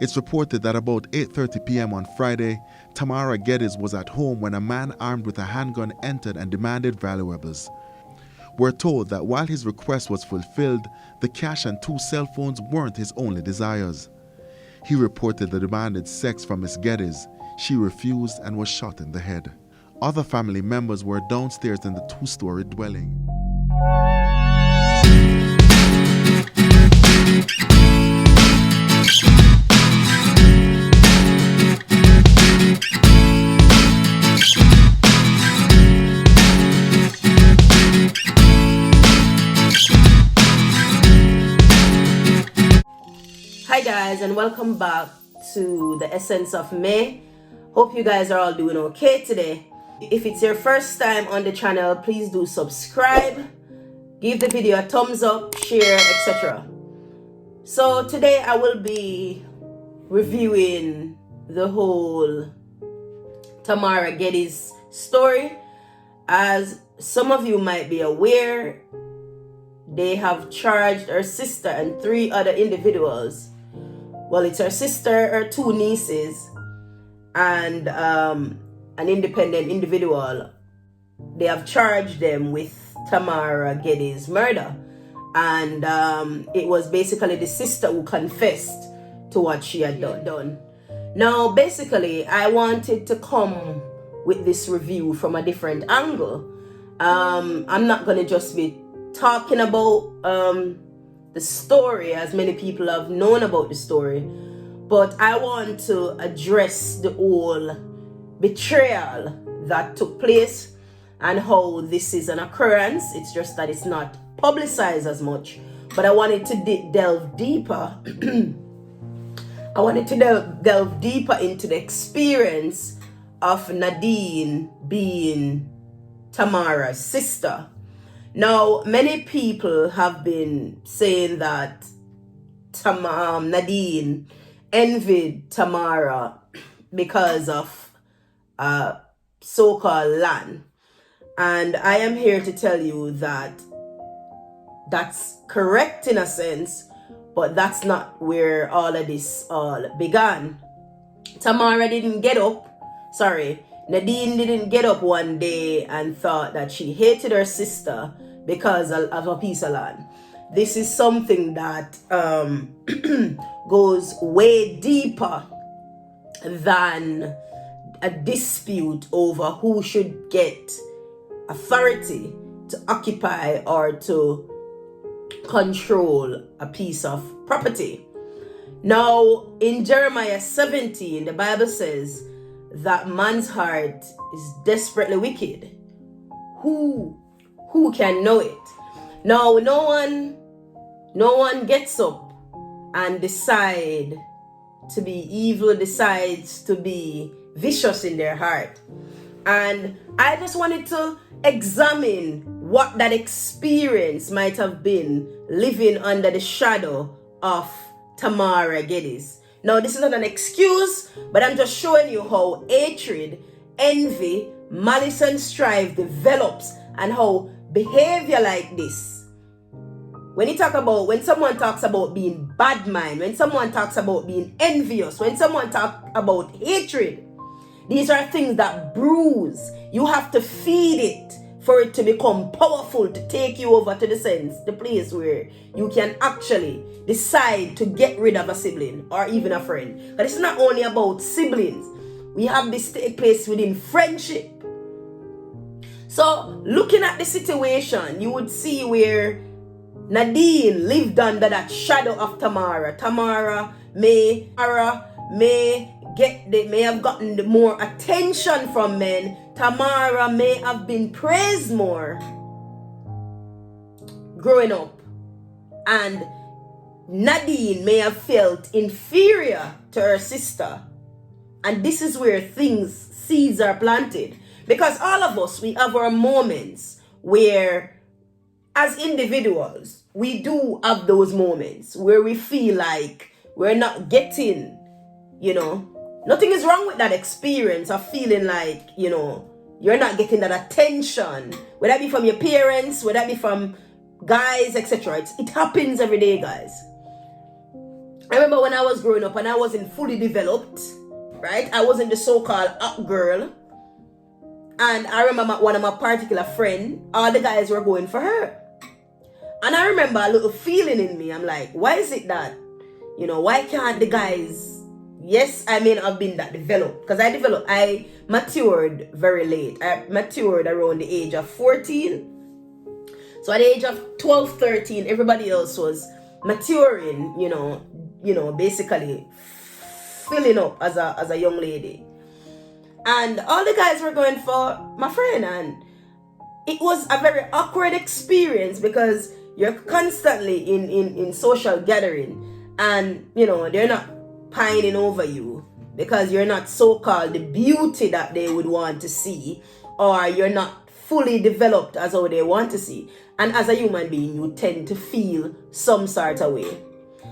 It's reported that about 8:30 p.m. on Friday, Tamara Geddess was at home when a man armed with a handgun entered and demanded valuables. We're told that while his request was fulfilled, the cash and 2 cell phones weren't his only desires. He reportedly demanded sex from Miss Geddess. She refused and was shot in the head. Other family members were downstairs in the 2-story dwelling. Hi guys, and welcome back to the Essence of May. Hope you guys are all doing okay today. If it's your first time on the channel, please do subscribe, give the video a thumbs up, share, etc. So today I will be reviewing the whole Tamara Geddes story. As some of you might be aware, they have charged her sister and 3 other individuals. Well, it's her sister, her 2 nieces, and an independent individual. They have charged them with Tamara Geddes' murder. And it was basically the sister who confessed to what she had done. Now, basically, I wanted to come with this review from a different angle. I'm not going to just be talking about the story, as many people have known about the story, but I want to address the whole betrayal that took place and how this is an occurrence. It's just that it's not publicized as much, but I wanted to delve deeper. I wanted to delve deeper into the experience of Nadine being Tamara's sister. Now, many people have been saying that Nadine envied Tamara because of so-called land. And I am here to tell you that that's correct in a sense, but that's not where all of this all began. Nadine didn't get up one day and thought that she hated her sister because of a piece of land. This is something that goes way deeper than a dispute over who should get authority to occupy or to control a piece of property. Now, in Jeremiah 17, the Bible says that man's heart is desperately wicked. Who can know it? Now, no one gets up and decides to be evil, decides to be vicious in their heart. And I just wanted to examine what that experience might have been living under the shadow of Tamara Geddes. Now, this is not an excuse, but I'm just showing you how hatred, envy, malice, and strife develops, and how behavior like this, when someone talks about being bad mind, when someone talks about being envious, when someone talks about hatred, these are things that bruise. You have to feed it for it to become powerful, to take you over to the place where you can actually decide to get rid of a sibling or even a friend. But it's not only about siblings. We have this take place within friendship. So, looking at the situation, you would see where Nadine lived under that shadow of Tamara. Tamara may have gotten the more attention from men. Tamara may have been praised more growing up, and Nadine may have felt inferior to her sister. And this is where seeds are planted, because all of us, we have our moments where, as individuals, we do have those moments where we feel like we're not getting, nothing is wrong with that experience of feeling like, you're not getting that attention, whether that be from your parents, whether that be from guys, etc. It happens every day, guys. I remember when I was growing up and I wasn't fully developed, right? I wasn't the so-called up girl. And I remember one of my particular friend, all the guys were going for her. And I remember a little feeling in me. I'm like, why is it that, why can't the guys, yes, I may not have been that developed. Because I matured very late. I matured around the age of 14. So at the age of 12, 13, everybody else was maturing, basically filling up as a young lady. And all the guys were going for my friend. And it was a very awkward experience because you're constantly in social gathering and, they're not pining over you because you're not so-called the beauty that they would want to see, or you're not fully developed as how they want to see. And as a human being, you tend to feel some sort of way.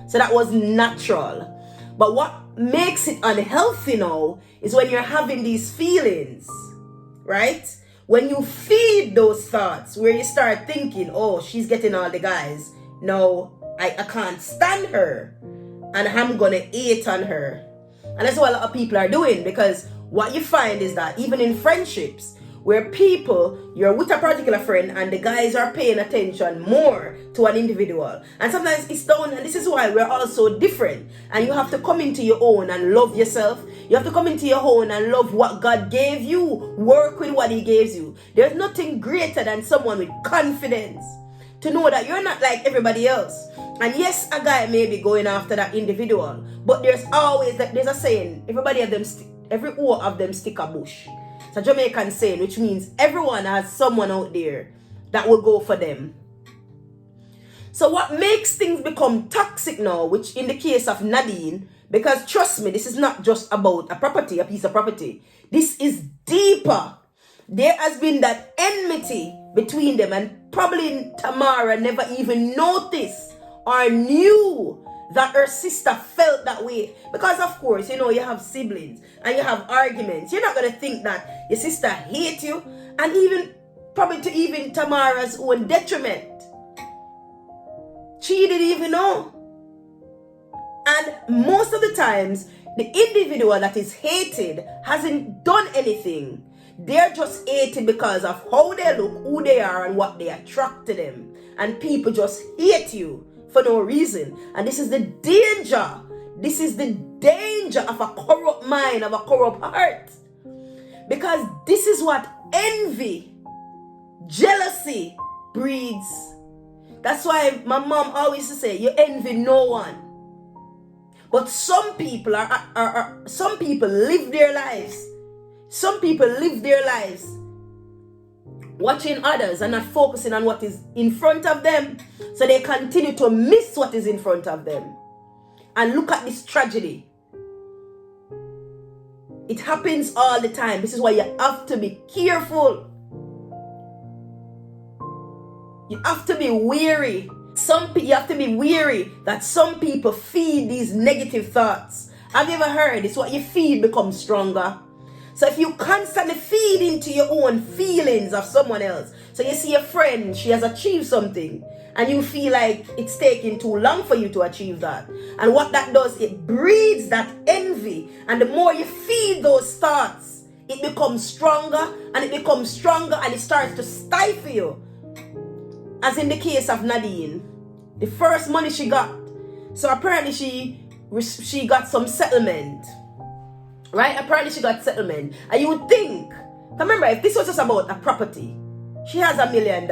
So that was natural. But what makes it unhealthy now is when you're having these feelings, right? When you feed those thoughts where you start thinking, oh, she's getting all the guys. No, I can't stand her. And I'm going to hate on her. And that's what a lot of people are doing, because what you find is that even in friendships, where you're with a particular friend and the guys are paying attention more to an individual. And sometimes it's down, and this is why we're all so different. And you have to come into your own and love yourself. You have to come into your own and love what God gave you. Work with what He gives you. There's nothing greater than someone with confidence to know that you're not like everybody else. And yes, a guy may be going after that individual, but there's a saying, every oar of them stick a bush. It's a Jamaican saying, which means everyone has someone out there that will go for them. So what makes things become toxic now, which in the case of Nadine, because trust me, this is not just about a piece of property. This is deeper. There has been that enmity between them, and probably Tamara never even noticed or knew that her sister felt that way. Because of course, you have siblings and you have arguments. You're not going to think that your sister hates you, and probably to even Tamara's own detriment. She didn't even know. And most of the times, the individual that is hated hasn't done anything. They're just hated because of how they look, who they are, and what they attract to them. And people just hate you for no reason. And this is the danger. This is the danger of a corrupt mind, of a corrupt heart. Because this is what envy, jealousy breeds. That's why my mom always used to say, you envy no one. But some people some people live their lives. Some people live their lives watching others and not focusing on what is in front of them. So they continue to miss what is in front of them. And look at this tragedy. It happens all the time. This is why you have to be careful. You have to be wary. You have to be wary that some people feed these negative thoughts. Have you ever heard it's what you feed becomes stronger? So if you constantly feed into your own feelings of someone else, so you see a friend, she has achieved something, and you feel like it's taking too long for you to achieve that. And what that does, it breeds that envy. And the more you feed those thoughts, it becomes stronger, and it becomes stronger, and it starts to stifle you. As in the case of Nadine, the first money she got, so apparently she got some settlement. Right? Apparently she got settlement. And you would think, remember, if this was just about a property, she has $1 million.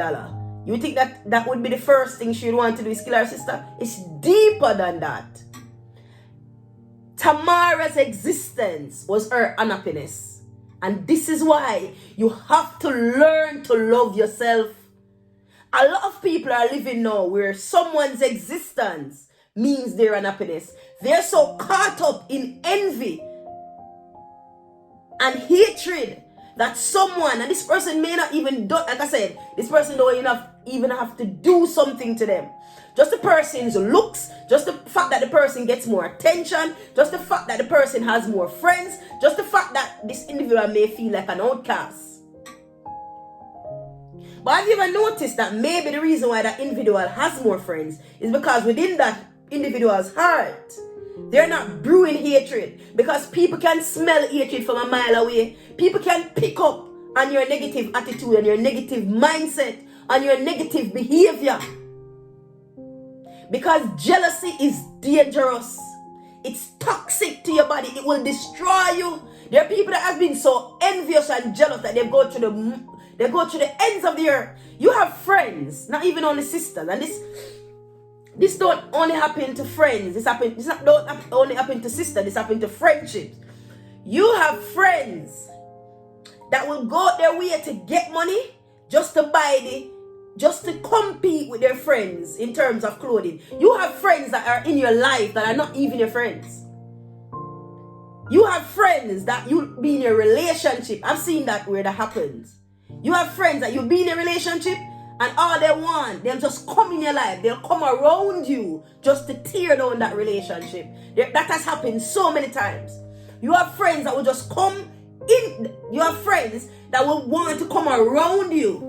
You would think that would be the first thing she would want to do is kill her sister. It's deeper than that. Tamara's existence was her unhappiness. And this is why you have to learn to love yourself. A lot of people are living now where someone's existence means their unhappiness. They're so caught up in envy and hatred that someone, and this person may not even do, like I said, this person don't even have to do something to them. Just the person's looks, just the fact that the person gets more attention, just the fact that the person has more friends, just the fact that this individual may feel like an outcast. But have you ever noticed that maybe the reason why that individual has more friends is because within that individual's heart, They're not brewing hatred, because people can smell hatred from a mile away. People can pick up on your negative attitude and your negative mindset and your negative behavior. Because jealousy is dangerous. It's toxic to your body. It will destroy you. There are people that have been so envious and jealous that they go to the ends of the earth. You have friends, not even only sisters, and this don't only happen to friends. Don't only happen to sisters. This happen to friendships. You have friends that will go their way to get money just to compete with their friends in terms of clothing. You have friends that are in your life that are not even your friends. You have friends that you be in a relationship. I've seen that where that happens. You have friends that you be in a relationship and all they want, they'll just come in your life. They'll come around you just to tear down that relationship. That has happened so many times. You have friends that will just come in. You have friends that will want to come around you.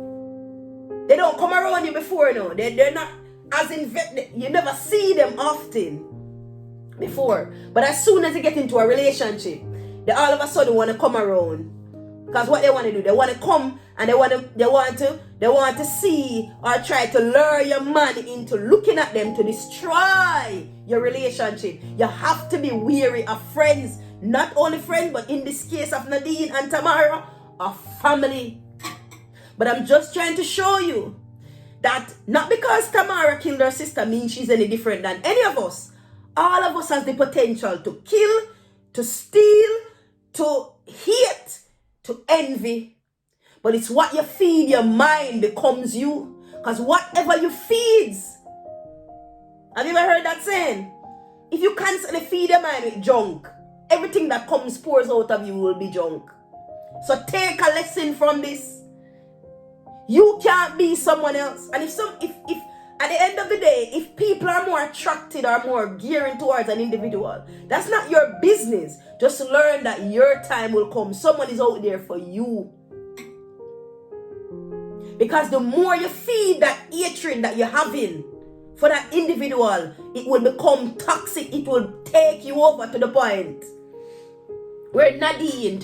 They don't come around you before, no. They're not as invested. You never see them often before. But as soon as you get into a relationship, they all of a sudden want to come around. Because what they want to do, they want to come and they want to see or try to lure your man into looking at them to destroy your relationship. You have to be wary of friends. Not only friends, but in this case of Nadine and Tamara, a family. But I'm just trying to show you that not because Tamara killed her sister means she's any different than any of us. All of us has the potential to kill, to steal, to hate, to envy. But it's what you feed your mind becomes you. Because whatever you feeds. Have you ever heard that saying? If you constantly feed your mind with junk, everything that pours out of you will be junk. So take a lesson from this. You can't be someone else. And if at the end of the day, if people are more attracted or more gearing towards an individual, that's not your business. Just learn that your time will come. Someone is out there for you. Because the more you feed that hatred that you're having for that individual, it will become toxic. It will take you over to the point where Nadine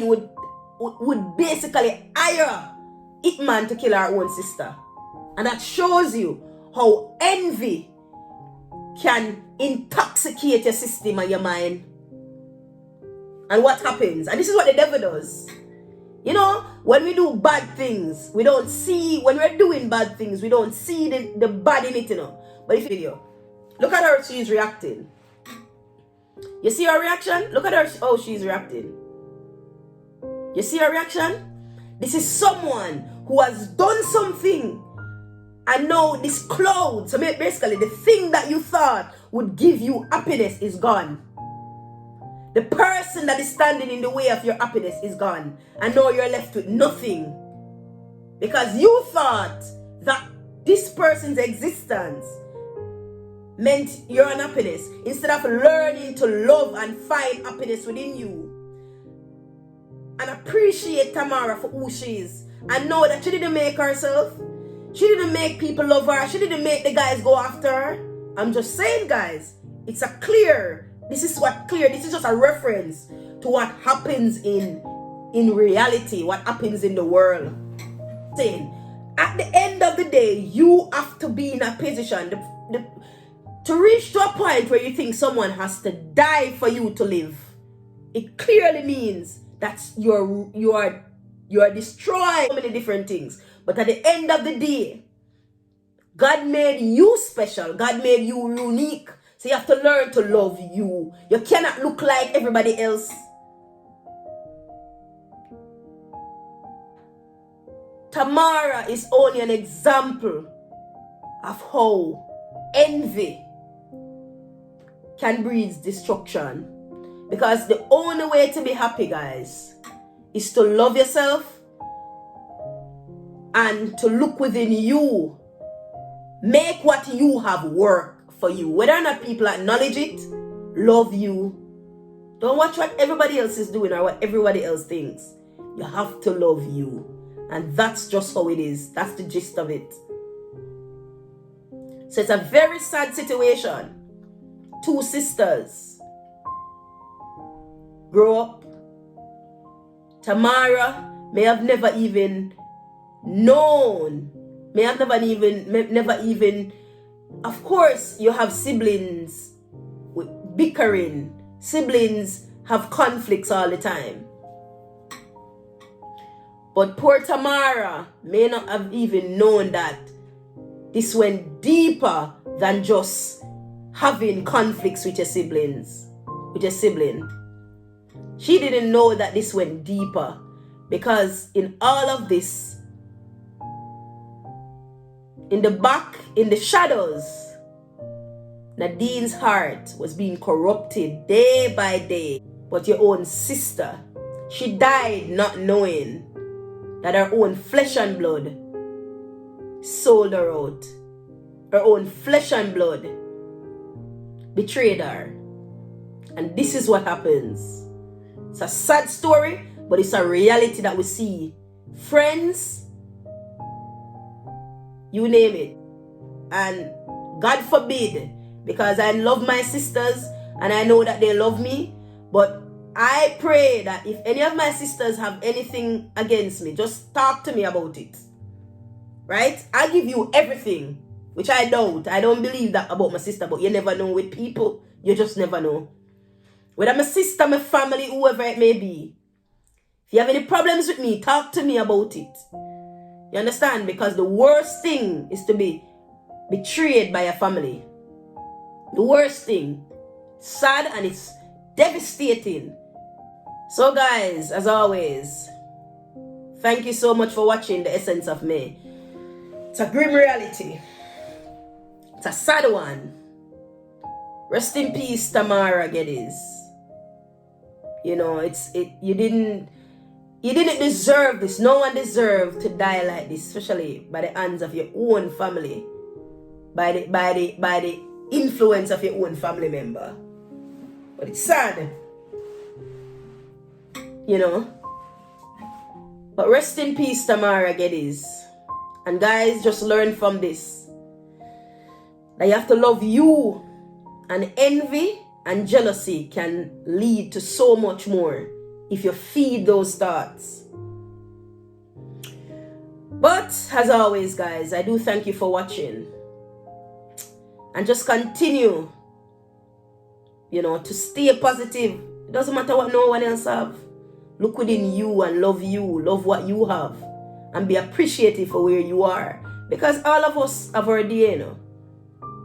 would basically hire Hitman to kill her own sister. And that shows you how envy can intoxicate your system and your mind. And what happens? And this is what the devil does. You know, when we do bad things, when we're doing bad things, we don't see the bad in it, you know. But if you look at her, she's reacting. You see her reaction? Look at her, how she's reacting. You see her reaction? This is someone who has done something and now this cloud, so basically the thing that you thought would give you happiness is gone. The person that is standing in the way of your happiness is gone. And now you're left with nothing. Because you thought that this person's existence meant your unhappiness. Instead of learning to love and find happiness within you. And appreciate Tamara for who she is. And know that she didn't make herself. She didn't make people love her. She didn't make the guys go after her. I'm just saying, guys. This is just a reference to what happens in reality. What happens in the world. Saying, at the end of the day, you have to be in a position to reach to a point where you think someone has to die for you to live. It clearly means that you are destroying so many different things. But at the end of the day, God made you special. God made you unique. So you have to learn to love you. You cannot look like everybody else. Tamara is only an example of how envy can breed destruction. Because the only way to be happy, guys, is to love yourself and to look within you. Make what you have work for you. Whether or not people acknowledge it, love you. Don't watch what everybody else is doing or what everybody else thinks. You have to love you. And that's just how it is. That's the gist of it. So it's a very sad situation two sisters grow up. Tamara may have never even known, never even, of course, you have siblings with bickering. Siblings have conflicts all the time. But poor Tamara may not have even known that this went deeper than just having conflicts with your siblings, with your sibling. She didn't know that this went deeper, because in all of this, in the back, in the shadows, Nadine's heart was being corrupted day by day. But your own sister, she died not knowing that her own flesh and blood sold her out. Her own flesh and blood betrayed her. And this is what happens. It's a sad story, but it's a reality that we see. Friends, you name it. And God forbid, because I love my sisters and I know that they love me, but I pray that if any of my sisters have anything against me, just talk to me about it. Right? I give you everything, which I don't. I don't believe that about my sister, but you never know with people. You just never know. Whether my sister, my family, whoever it may be. If you have any problems with me, talk to me about it. You understand? Because the worst thing is to be betrayed by a family. The worst thing. Sad and it's devastating. So guys, as always, thank you so much for watching The Essence of Me. It's a grim reality. It's a sad one. Rest in peace, Tamara Geddes. You know, you didn't deserve this. No one deserved to die like this, especially by the hands of your own family, by the influence of your own family member. But it's sad, you know. But rest in peace, Tamara Geddes. And guys, just learn from this that you have to love you, and envy and jealousy can lead to so much more if you feed those thoughts. But as always, guys, I do thank you for watching. And just continue, you know, to stay positive. It doesn't matter what no one else have. Look within you and love you. Love what you have. And be appreciative for where you are. Because all of us have our day, you know.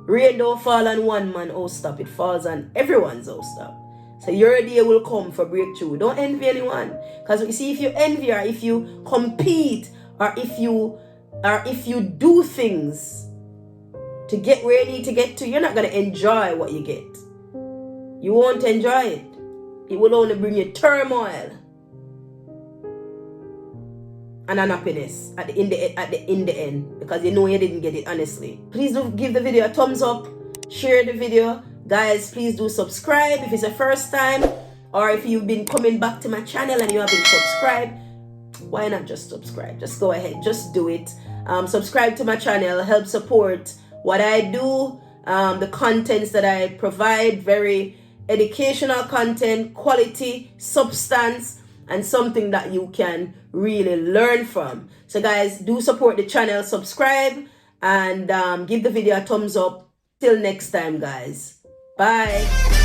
Rain don't fall on one man, oh stop. It falls on everyone's, oh stop. So your day will come for breakthrough. Don't envy anyone. Because you see, if you envy, or if you compete, or if you do things to get where you need to get to, you're not going to enjoy what you get. You won't enjoy it. It will only bring you turmoil and unhappiness in the end, because you know you didn't get it honestly. Please do give the video a thumbs up, share the video. Guys, please do subscribe if it's the first time, or if you've been coming back to my channel and you haven't subscribed, why not just subscribe? Just go ahead, just do it. Subscribe to my channel, help support what I do, the contents that I provide, very educational content, quality, substance, and something that you can really learn from. So guys, do support the channel, subscribe, and give the video a thumbs up. Till next time, guys. Bye.